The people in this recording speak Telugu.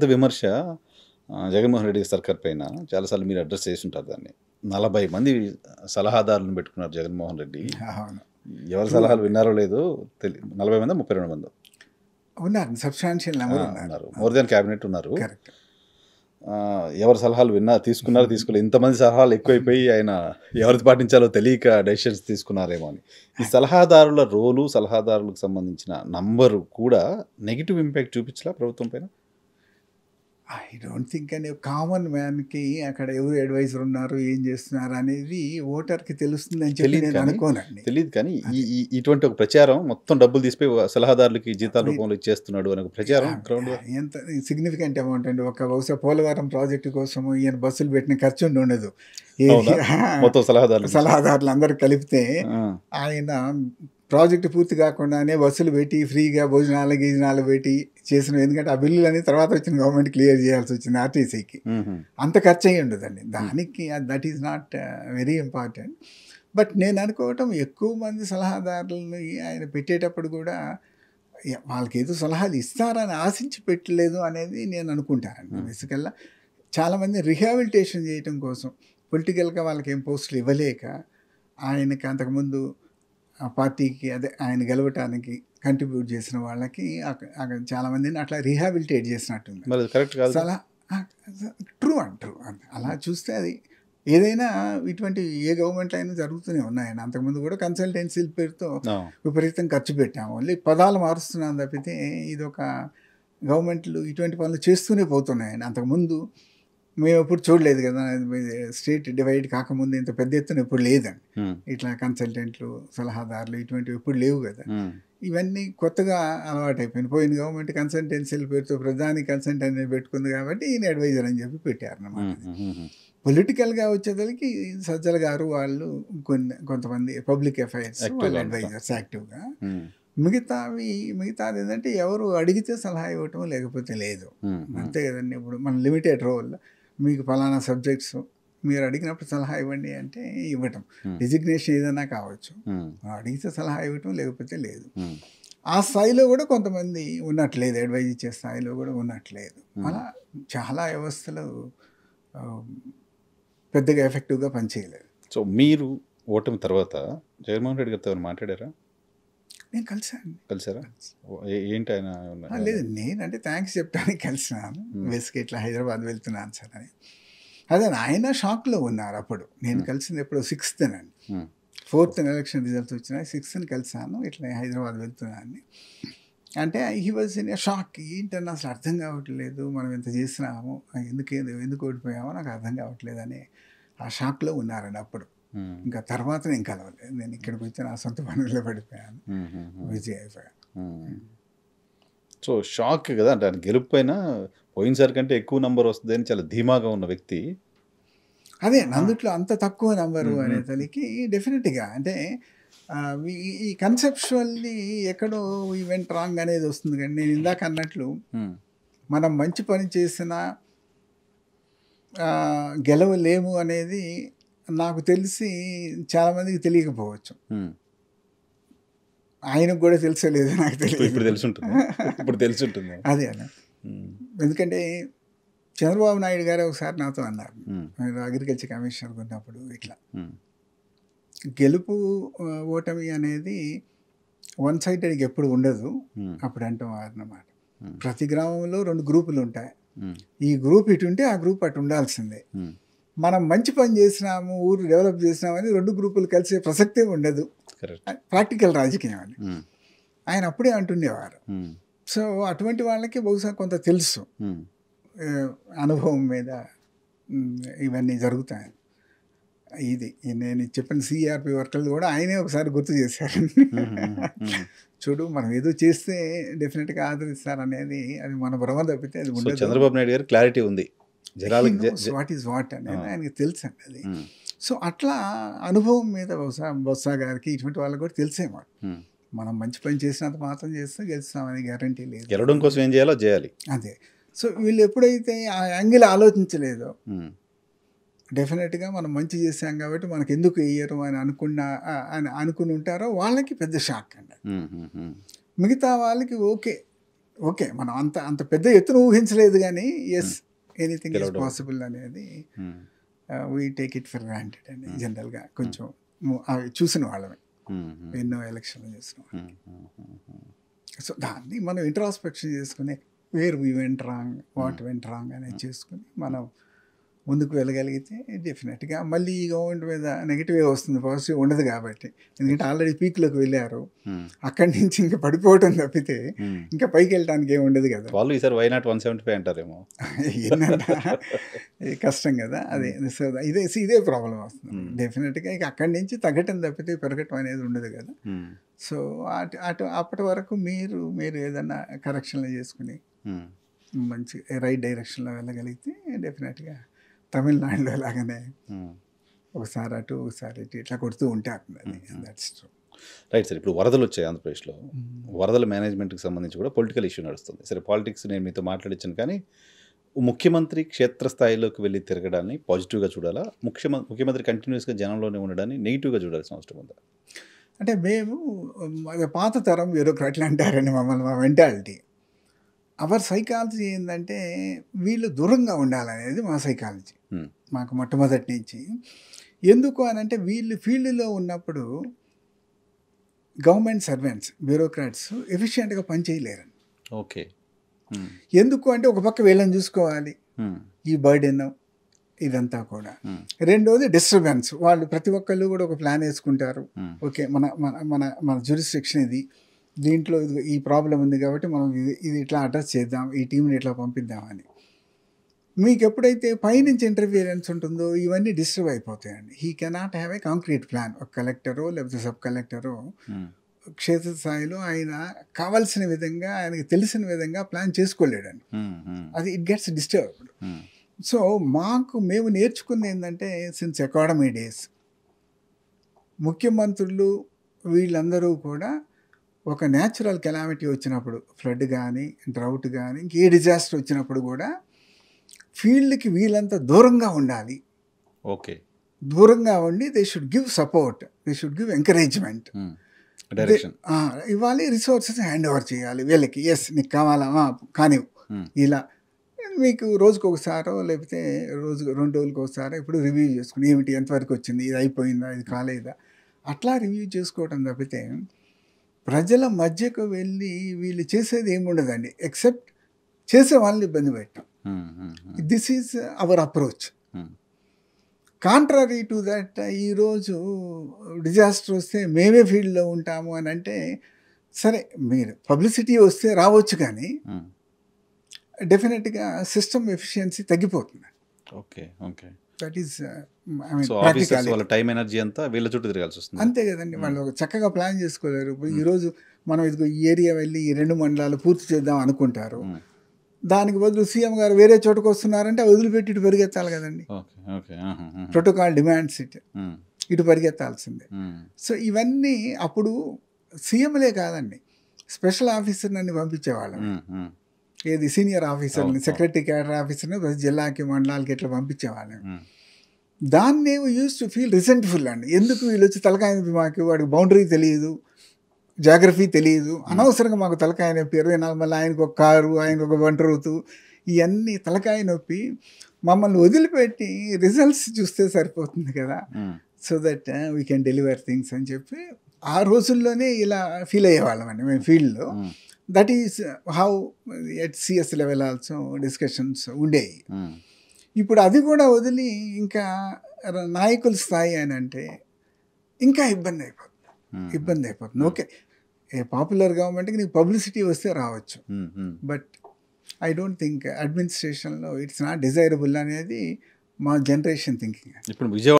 విమర్శ జగన్మోహన్ రెడ్డి సర్కార్ పైన చాలాసార్లు మీరు అడ్రస్ చేసుంటారు దాన్ని. 40 మంది సలహాదారులను పెట్టుకున్నారు జగన్మోహన్ రెడ్డి. అవును. ఎవరి సలహాలు విన్నారో లేదో 40 మందో, 32 మందో ఉన్నారు. సబ్స్టాన్షియల్ నెంబర్ ఉన్నారు. ఉన్నారు. మోర్ దాన్ క్యాబినెట్ ఉన్నారు. కరెక్ట్. ఎవరి సలహాలు తీసుకున్నారు, తీసుకోలేదు. ఇంతమంది సలహాలు ఎక్కువైపోయి ఆయన ఎవరిది పాటించాలో తెలియక డెసిషన్స్ తీసుకున్నారేమో అని. ఈ సలహాదారుల రోలు, సలహాదారులకు సంబంధించిన నంబరు కూడా నెగిటివ్ ఇంపాక్ట్ చూపించలా ప్రభుత్వం పైన? ఐ డోంట్ థింక్ అండి కామన్ మ్యాన్కి అక్కడ ఎవరు అడ్వైజర్ ఉన్నారు, ఏం చేస్తున్నారు అనేది ఓటర్కి తెలుస్తుంది అని చెప్పి నేను అనుకోనండి. తెలియదు కానీ ఇటువంటి ఒక ప్రచారం మొత్తం డబ్బులు తీసిపోయి సలహాదారులకి జీతాల రూపంలో ఇచ్చేస్తున్నాడు అనే ఒక ప్రచారం గ్రౌండ్ ఎంత సిగ్నిఫికెంట్ అమౌంట్ అండి. ఒక బహుశా పోలవరం ప్రాజెక్టు కోసం ఈయన బస్సులు పెట్టిన ఖర్చు ఉండదు. మొత్తం సలహాదారులు అందరూ కలిపితే ఆయన ప్రాజెక్టు పూర్తి కాకుండానే బస్సులు పెట్టి ఫ్రీగా భోజనాలు పెట్టి చేసిన. ఎందుకంటే ఆ బిల్లులని తర్వాత వచ్చిన గవర్నమెంట్ క్లియర్ చేయాల్సి వచ్చింది ఆర్టీసీకి. అంత ఖర్చు అయ్యి ఉండదండి దానికి. That is not very important. But నేను అనుకోవటం ఎక్కువ మంది సలహాదారులను ఆయన పెట్టేటప్పుడు కూడా వాళ్ళకి ఏదో సలహాలు ఇస్తారని ఆశించి పెట్టలేదు అనేది నేను అనుకుంటానండి. బేసికల్గా చాలామంది రిహాబిలిటేషన్ చేయటం కోసం పొలిటికల్గా వాళ్ళకి ఏం పోస్టులు ఇవ్వలేక ఆయనకి అంతకుముందు ఆ పార్టీకి ఆయన గెలవటానికి కంట్రిబ్యూట్ చేసిన వాళ్ళకి చాలామందిని అట్లా రీహాబిలిటేట్ చేసినట్టుంది. ట్రూ అలా చూస్తే అది ఏదైనా ఇటువంటి ఏ గవర్నమెంట్లో అయినా జరుగుతూనే ఉన్నాయని. అంతకుముందు కూడా కన్సల్టెన్సీల పేరుతో విపరీతం ఖర్చు పెట్టాము. ఓన్లీ పదాలు మారుస్తున్నాను తప్పితే ఇదొక గవర్నమెంట్లు ఇటువంటి పనులు చేస్తూనే పోతున్నాయని. అంతకుముందు మేము ఎప్పుడు చూడలేదు కదా, స్టేట్ డివైడ్ కాకముందు ఇంత పెద్ద ఎత్తున ఎప్పుడు లేదండి. ఇట్లా కన్సల్టెంట్లు, సలహాదారులు ఇటువంటివి ఎప్పుడు లేవు కదా. ఇవన్నీ కొత్తగా అలవాటు అయిపోయింది. పోయిన గవర్నమెంట్ కన్సల్టెన్సీల పేరుతో ప్రధాని కన్సల్టెన్సీ పెట్టుకుంది కాబట్టి ఈయన అడ్వైజర్ అని చెప్పి పెట్టారన్నమాట. పొలిటికల్గా వచ్చేసరికి సజ్జల గారు వాళ్ళు కొంతమంది పబ్లిక్ అఫైర్స్ వాళ్ళ అడ్వైజర్స్ యాక్టివ్గా. మిగతాది ఏంటంటే ఎవరు అడిగితే సలహా ఇవ్వటం లేకపోతే లేదు, అంతే కదండి. ఇప్పుడు మన లిమిటెడ్ రోల్, మీకు ఫలానా సబ్జెక్ట్స్ మీరు అడిగినప్పుడు సలహా ఇవ్వండి అంటే ఇవ్వటం. డిజిగ్నేషన్ ఏదైనా కావచ్చు, అడిగితే సలహా ఇవ్వటం లేకపోతే లేదు. ఆ స్థాయిలో కూడా కొంతమంది ఉన్నట్లేదు, అడ్వైజ్ ఇచ్చే స్థాయిలో కూడా ఉన్నట్లేదు. అలా చాలా వ్యవస్థలు పెద్దగా ఎఫెక్టివ్గా పనిచేయలేదు. సో మీరు ఓటమి తర్వాత జగన్మోహన్ రెడ్డి గారితో మాట్లాడారా? నేను కలిసారా? ఏంటి ఆయన? లేదు, నేనంటే థ్యాంక్స్ చెప్పడానికి కలిసినాను. బేసిక్గా ఇట్లా హైదరాబాద్ వెళ్తున్నాను సార్ అని. అదే ఆయన షాక్లో ఉన్నారు అప్పుడు. నేను కలిసింది ఎప్పుడు 6th అండి, 4th ఎలక్షన్ రిజల్ట్స్ వచ్చినాయి. 6th కలిసాను, ఇట్లా హైదరాబాద్ వెళ్తున్నాను అంటే హీ వాజ్ ఇన్ షాక్. ఏంటన్నా అసలు అర్థం కావట్లేదు, మనం ఎంత చేసినాము, ఎందుకు ఓడిపోయామో నాకు అర్థం కావట్లేదు అని ఆ షాక్లో ఉన్నారండి అప్పుడు. ఇంకా తర్వాత నేను కలవలేదు. నేను ఇక్కడికి వచ్చి నా సొంత పనుల్లో పడిపోయాను, విజయ్ అయిపోయాను. సో షాక్ కదా అంటే ఆయన గెలుపుపైన పోయినసారి కంటే ఎక్కువ నంబర్ వస్తుంది అని చాలా ధీమాగా ఉన్న వ్యక్తి. అదే అందుట్లో అంత తక్కువ నంబరు అనేసరికి డెఫినెట్గా అంటే ఈ కన్సెప్చువల్లీ ఎక్కడో ఈవెంట్ రాంగ్ అనేది వస్తుంది. కానీ నేను ఇందాక అన్నట్లు మనం మంచి పని చేసినా గెలవలేము అనేది నాకు తెలిసి చాలామందికి తెలియకపోవచ్చు. ఆయనకు కూడా తెలిసలేదు, నాకు తెలియదు. ఇప్పుడు తెలుసుంటుంది. అదే అన్న, ఎందుకంటే చంద్రబాబు నాయుడు గారు ఒకసారి నాతో అన్నారు, అగ్రికల్చర్ కమిషనర్ ఉన్నప్పుడు, ఇట్లా గెలుపు ఓటమి అనేది వన్ సైడెడ్గా ఎప్పుడు ఉండదు అప్పుడు అంటాం అన్నమాట. ప్రతి గ్రామంలో 2 గ్రూపులు ఉంటాయి. ఈ గ్రూప్ ఇటు ఉంటే ఆ గ్రూప్ అటు ఉండాల్సిందే. మనం మంచి పని చేసినాము, ఊరు డెవలప్ చేసినామని 2 గ్రూపులు కలిసే ప్రసక్తే ఉండదు. ప్రాక్టికల్ రాజకీయం అని ఆయన అప్పుడే అంటుండేవారు. సో అటువంటి వాళ్ళకి బహుశా కొంత తెలుసు, అనుభవం మీద ఇవన్నీ జరుగుతాయి. ఇది నేను చెప్పిన సిఆర్పి వర్కర్లు కూడా ఆయనే ఒకసారి గుర్తు చేశారు. చూడు, మనం ఏదో చేస్తే డెఫినెట్గా ఆదరిస్తారనేది అది మన భ్రమ తప్పితే అది ఉండదు. చంద్రబాబు నాయుడు గారు క్లారిటీ ఉంది, వాట్ ఈజ్ వాట్ అనేది ఆయనకి తెలుసు అండి అది. సో అట్లా అనుభవం మీద బొత్స గారికి ఇటువంటి వాళ్ళకి కూడా తెలిసేమో, మనం మంచి పని చేసినంత మాత్రం చేస్తే గెలుస్తామని గ్యారంటీ లేదు. గెలవడం కోసం ఏం చేయాలో చేయాలి. అదే. సో వీళ్ళు ఎప్పుడైతే ఆ యాంగిల్ ఆలోచించలేదో, డెఫినెట్గా మనం మంచి చేసాం కాబట్టి మనకు ఎందుకు వేయరు అని అనుకుని ఉంటారో వాళ్ళకి పెద్ద షాక్ అండి. మిగతా వాళ్ళకి ఓకే, ఓకే మనం అంత అంత పెద్ద ఎత్తున ఊహించలేదు కానీ ఎస్ ఎనీథింగ్ ఈజ్ పాసిబుల్ అనేది we take it for granted అండి జనరల్గా కొంచెం అవి చూసిన వాళ్ళమే ఎన్నో ఎలక్షన్లు చూసిన వాళ్ళకి. సో దాన్ని మనం ఇంట్రాస్పెక్షన్ చేసుకుని where we went wrong what went wrong అనేది చేసుకుని మనం ముందుకు వెళ్ళగలిగితే డెఫినెట్గా మళ్ళీ ఈ గవర్నమెంట్ మీద నెగిటివ్ వస్తుంది, పాజిటివ్ ఉండదు. కాబట్టి ఎందుకంటే ఆల్రెడీ పీక్లోకి వెళ్ళారు, అక్కడి నుంచి ఇంకా పడిపోవటం తప్పితే ఇంకా పైకి వెళ్ళడానికి ఏమి ఉండదు కదా. వాళ్ళు ఈసారి వై నాట్ 175 అంటారేమో. కష్టం కదా అదే. సో ఇదే ప్రాబ్లం వస్తుంది డెఫినెట్గా. ఇక అక్కడి నుంచి తగ్గటం తప్పితే పెరగటం అనేది ఉండదు కదా. సో అప్పటి వరకు మీరు ఏదన్నా కరెక్షన్లు చేసుకుని మంచి రైట్ డైరెక్షన్లో వెళ్ళగలిగితే డెఫినెట్గా తమిళనాడులో లాగానే ఒకసారి అటు ఒకసారి ఇటు ఇట్లా కొడుతూ ఉంటే అవుతుంది. That's true. Right sir. ఇప్పుడు వరదలు వచ్చాయి ఆంధ్రప్రదేశ్లో. వరదల మేనేజ్మెంట్కి సంబంధించి కూడా పొలిటికల్ ఇష్యూ నడుస్తుంది. సరే, పాలిటిక్స్ నేను మీతో మాట్లాడించాను, కానీ ముఖ్యమంత్రి క్షేత్రస్థాయిలోకి వెళ్ళి తిరగడాన్ని పాజిటివ్గా చూడాలా, ముఖ్యమంత్రి కంటిన్యూస్గా జనంలోనే ఉండడాన్ని నెగిటివ్గా చూడాల్సిన అవసరం ఉందా? అంటే మేము పాత తరం బ్యూరోక్రాట్లు అంటారండి మమ్మల్ని, మా మెంటాలిటీ. అవర్ సైకాలజీ ఏంటంటే వీళ్ళు దూరంగా ఉండాలనేది మా సైకాలజీ మాకు మొట్టమొదటి నుంచి. ఎందుకు అని అంటే వీళ్ళు ఫీల్డ్లో ఉన్నప్పుడు గవర్నమెంట్ సర్వెంట్స్ బ్యూరోక్రాట్స్ ఎఫిషియెంట్గా పనిచేయలేరండి. ఓకే. ఎందుకు అంటే ఒక పక్క వీళ్ళని చూసుకోవాలి, ఈ బర్డెన్ ఇదంతా కూడా. రెండోది డిస్టర్బెన్స్. వాళ్ళు ప్రతి ఒక్కళ్ళు కూడా ఒక ప్లాన్ వేసుకుంటారు. ఓకే, మన మన మన మన జ్యూరిస్డిక్షన్ ఇది, దీంట్లో ఈ ప్రాబ్లం ఉంది కాబట్టి మనం ఇది ఇట్లా అడ్రస్ చేద్దాం, ఈ టీంని ఇట్లా పంపిద్దామని. మీకు ఎప్పుడైతే పైనుంచి ఇంటర్ఫియరెన్స్ ఉంటుందో ఇవన్నీ డిస్టర్బ్ అయిపోతాయండి. He cannot have a concrete plan. ఒక కలెక్టరో లేకపోతే సబ్ కలెక్టరో క్షేత్రస్థాయిలో ఆయన కావాల్సిన విధంగా, ఆయనకి తెలిసిన విధంగా ప్లాన్ చేసుకోలేడండి. అది ఇట్ గెట్స్ డిస్టర్బ్డ్. సో మేము నేర్చుకుంది ఏంటంటే సిన్స్ అకాడమీ డేస్, ముఖ్యమంత్రులు వీళ్ళందరూ కూడా ఒక న్యాచురల్ కెలామిటీ వచ్చినప్పుడు, ఫ్లడ్ కానీ డ్రౌట్ కానీ ఇంకే డిజాస్టర్ వచ్చినప్పుడు కూడా ఫీల్డ్కి వీళ్ళంతా దూరంగా ఉండాలి. ఓకే. దూరంగా ఉండి they should give support, they should give encouragement, ఇవ్వాలి, రిసోర్సెస్ హ్యాండ్ ఓవర్ చేయాలి వీళ్ళకి. ఎస్ నీకు కావాలా కానీ ఇలా మీకు రోజుకు ఒకసారో లేకపోతే రోజు 2 రోజులకు ఒకసారో ఇప్పుడు రివ్యూ చేసుకుని ఏమిటి ఎంతవరకు వచ్చింది, ఇది అయిపోయిందా, ఇది కాలేదా, అట్లా రివ్యూ చేసుకోవటం తప్పితే ప్రజల మధ్యకు వెళ్ళి వీళ్ళు చేసేది ఏముండదండి ఎక్సెప్ట్ చేసే వాళ్ళని ఇబ్బంది పెట్టడం. This is our approach. Contrary to that, ఈరోజు డిజాస్టర్ వస్తే మేమే ఫీల్డ్లో ఉంటాము అని అంటే, సరే మీరు పబ్లిసిటీ వస్తే రావచ్చు కానీ డెఫినెట్గా సిస్టమ్ ఎఫిషియన్సీ తగ్గిపోతుంది. ఓకే. ఓకే. దట్ ఈస్ వాళ్ళ టైం ఎనర్జీ అంతా వీళ్ళ చుట్టూ తిరగాల్సి వస్తుంది. అంతే కదండి. వాళ్ళు చక్కగా ప్లాన్ చేసుకోలేరు. ఈరోజు మనం ఇదిగో ఈ ఏరియా వెళ్ళి ఈ 2 మండలాలు పూర్తి చేద్దాం అనుకుంటారు. దానికి బదులు సీఎం గారు వేరే చోటుకు వస్తున్నారంటే వదిలిపెట్టి ఇటు పరిగెత్తాలి కదండి. ప్రోటోకాల్ డిమాండ్స్ ఇటు పరిగెత్తాల్సిందే. సో ఇవన్నీ అప్పుడు సీఎంలే కాదండి, స్పెషల్ ఆఫీసర్ని పంపించేవాళ్ళం. ఏది సీనియర్ ఆఫీసర్ని, సెక్రటరీ క్యాడర్ ఆఫీసర్ని జిల్లాకి మండలాలకి ఇట్లా పంపించేవాళ్ళం. దాన్ని యూస్ టు ఫీల్ రిసెంట్ఫుల్ అండి. ఎందుకు వీళ్ళు వచ్చి తలకాయ నొప్పి, మాకు వాడికి బౌండరీ తెలియదు, జాగ్రఫీ తెలియదు, అనవసరంగా మాకు తలకాయ నొప్పి, 24 మళ్ళీ ఆయనకు ఒక కారు, ఆయనకు ఒక వంట రూతు, ఇవన్నీ తలకాయ నొప్పి మమ్మల్ని వదిలిపెట్టి రిజల్ట్స్ చూస్తే సరిపోతుంది కదా, so that we can deliver things అని చెప్పి ఆ రోజుల్లోనే ఇలా ఫీల్ అయ్యేవాళ్ళం అండి మేము ఫీల్డ్లో. That is how at CS level also discussions ఉండేవి. ఇప్పుడు అది కూడా వదిలి ఇంకా నాయకుల స్థాయి అని అంటే ఇంకా ఇబ్బంది అయిపోతుంది. ఓకే, ఏ పాపులర్ గవర్నమెంట్కి నీకు పబ్లిసిటీ వస్తే రావచ్చు, బట్ ఐ డోంట్ థింక్ అడ్మినిస్ట్రేషన్లో ఇట్స్ నాట్ డిజైరబుల్ అనేది మా జనరేషన్ థింకింగ్. ఇప్పుడు